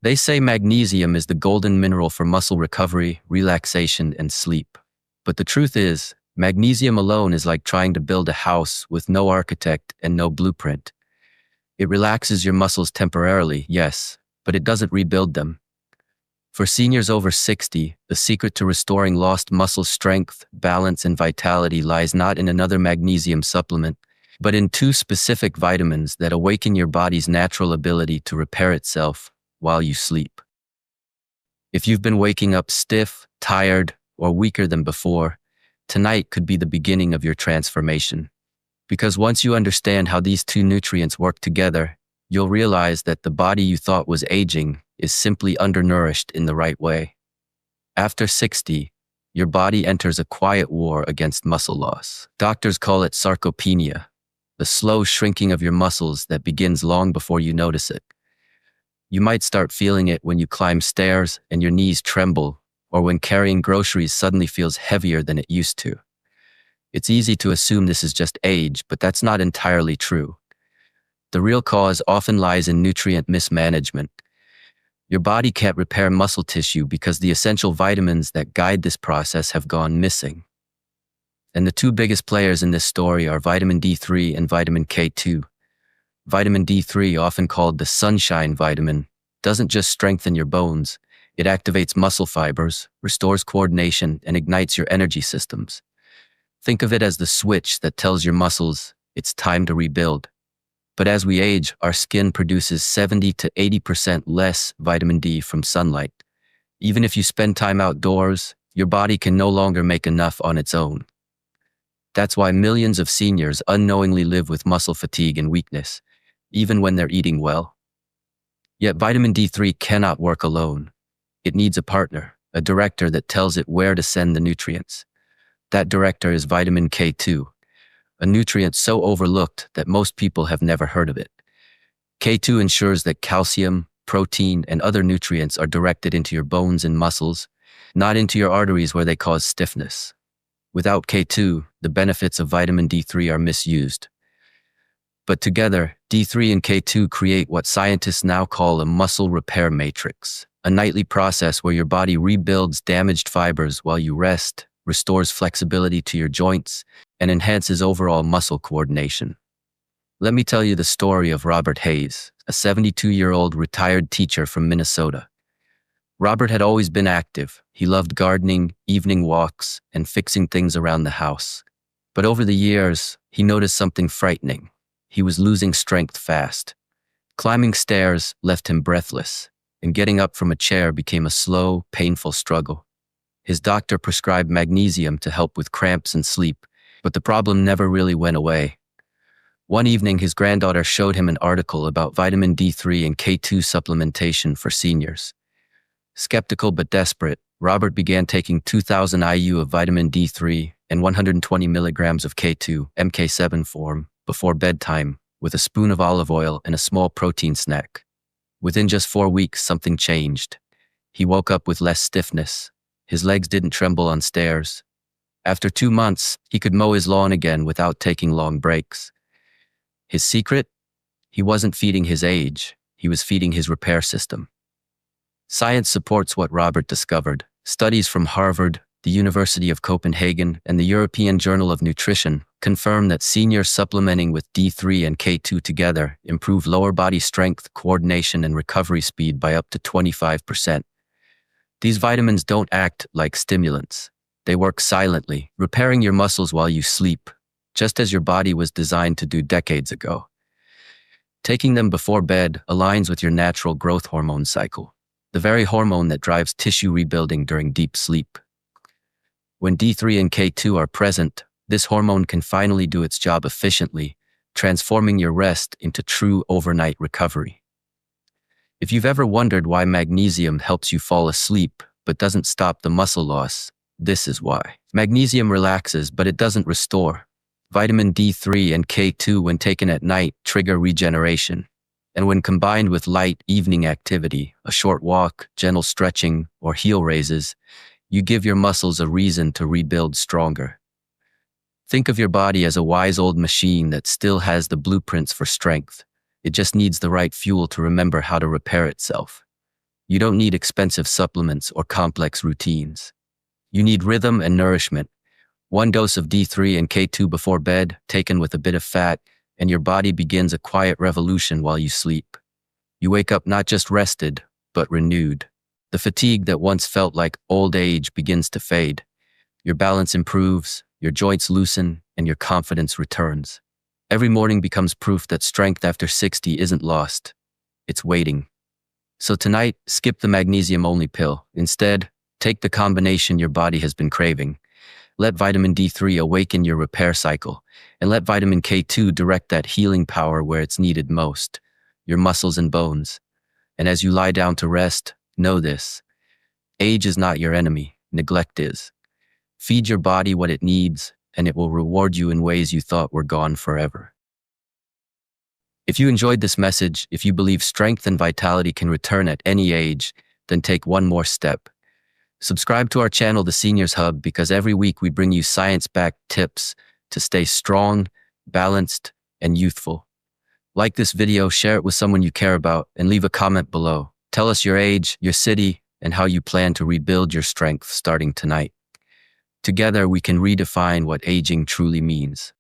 They say magnesium is the golden mineral for muscle recovery, relaxation, and sleep. But the truth is, magnesium alone is like trying to build a house with no architect and no blueprint. It relaxes your muscles temporarily, yes, but it doesn't rebuild them. For seniors over 60, the secret to restoring lost muscle strength, balance, and vitality lies not in another magnesium supplement, but in two specific vitamins that awaken your body's natural ability to repair itself while you sleep. If you've been waking up stiff, tired, or weaker than before, tonight could be the beginning of your transformation. Because once you understand how these two nutrients work together, you'll realize that the body you thought was aging is simply undernourished in the right way. After 60, your body enters a quiet war against muscle loss. Doctors call it sarcopenia, the slow shrinking of your muscles that begins long before you notice it. You might start feeling it when you climb stairs and your knees tremble, or when carrying groceries suddenly feels heavier than it used to. It's easy to assume this is just age, but that's not entirely true. The real cause often lies in nutrient mismanagement. Your body can't repair muscle tissue because the essential vitamins that guide this process have gone missing. And the two biggest players in this story are vitamin D3 and vitamin K2. Vitamin D3, often called the sunshine vitamin, doesn't just strengthen your bones, it activates muscle fibers, restores coordination, and ignites your energy systems. Think of it as the switch that tells your muscles it's time to rebuild. But as we age, our skin produces 70 to 80% less vitamin D from sunlight. Even if you spend time outdoors, your body can no longer make enough on its own. That's why millions of seniors unknowingly live with muscle fatigue and weakness, even when they're eating well. Yet vitamin D3 cannot work alone. It needs a partner, a director that tells it where to send the nutrients. That director is vitamin K2, a nutrient so overlooked that most people have never heard of it. K2 ensures that calcium, protein, and other nutrients are directed into your bones and muscles, not into your arteries where they cause stiffness. Without K2, the benefits of vitamin D3 are misused. But together, D3 and K2 create what scientists now call a muscle repair matrix, a nightly process where your body rebuilds damaged fibers while you rest, restores flexibility to your joints, and enhances overall muscle coordination. Let me tell you the story of Robert Hayes, a 72-year-old retired teacher from Minnesota. Robert had always been active. He loved gardening, evening walks, and fixing things around the house. But over the years, he noticed something frightening. He was losing strength fast. Climbing stairs left him breathless, and getting up from a chair became a slow, painful struggle. His doctor prescribed magnesium to help with cramps and sleep, but the problem never really went away. One evening, his granddaughter showed him an article about vitamin D3 and K2 supplementation for seniors. Skeptical but desperate, Robert began taking 2,000 IU of vitamin D3 and 120 milligrams of K2, MK7 form, before bedtime, with a spoon of olive oil and a small protein snack. Within just 4 weeks, something changed. He woke up with less stiffness. His legs didn't tremble on stairs. After 2 months, he could mow his lawn again without taking long breaks. His secret? He wasn't feeding his age, he was feeding his repair system. Science supports what Robert discovered. Studies from Harvard, the University of Copenhagen, and the European Journal of Nutrition confirm that seniors supplementing with D3 and K2 together improve lower body strength, coordination, and recovery speed by up to 25%. These vitamins don't act like stimulants. They work silently, repairing your muscles while you sleep, just as your body was designed to do decades ago. Taking them before bed aligns with your natural growth hormone cycle, the very hormone that drives tissue rebuilding during deep sleep. When D3 and K2 are present, this hormone can finally do its job efficiently, transforming your rest into true overnight recovery. If you've ever wondered why magnesium helps you fall asleep but doesn't stop the muscle loss, this is why. Magnesium relaxes, but it doesn't restore. Vitamin D3 and K2, when taken at night, trigger regeneration. And when combined with light evening activity, a short walk, gentle stretching, or heel raises, you give your muscles a reason to rebuild stronger. Think of your body as a wise old machine that still has the blueprints for strength. It just needs the right fuel to remember how to repair itself. You don't need expensive supplements or complex routines. You need rhythm and nourishment. One dose of D3 and K2 before bed, taken with a bit of fat, and your body begins a quiet revolution while you sleep. You wake up not just rested, but renewed. The fatigue that once felt like old age begins to fade. Your balance improves, your joints loosen, and your confidence returns. Every morning becomes proof that strength after 60 isn't lost. It's waiting. So tonight, skip the magnesium-only pill. Instead, take the combination your body has been craving. Let vitamin D3 awaken your repair cycle, and let vitamin K2 direct that healing power where it's needed most, your muscles and bones. And as you lie down to rest, know this: age is not your enemy, neglect is. Feed your body what it needs, and it will reward you in ways you thought were gone forever. If you enjoyed this message, if you believe strength and vitality can return at any age, then take one more step. Subscribe to our channel, The Seniors Hub, because every week we bring you science-backed tips to stay strong, balanced, and youthful. Like this video, share it with someone you care about, and leave a comment below. Tell us your age, your city, and how you plan to rebuild your strength starting tonight. Together, we can redefine what aging truly means.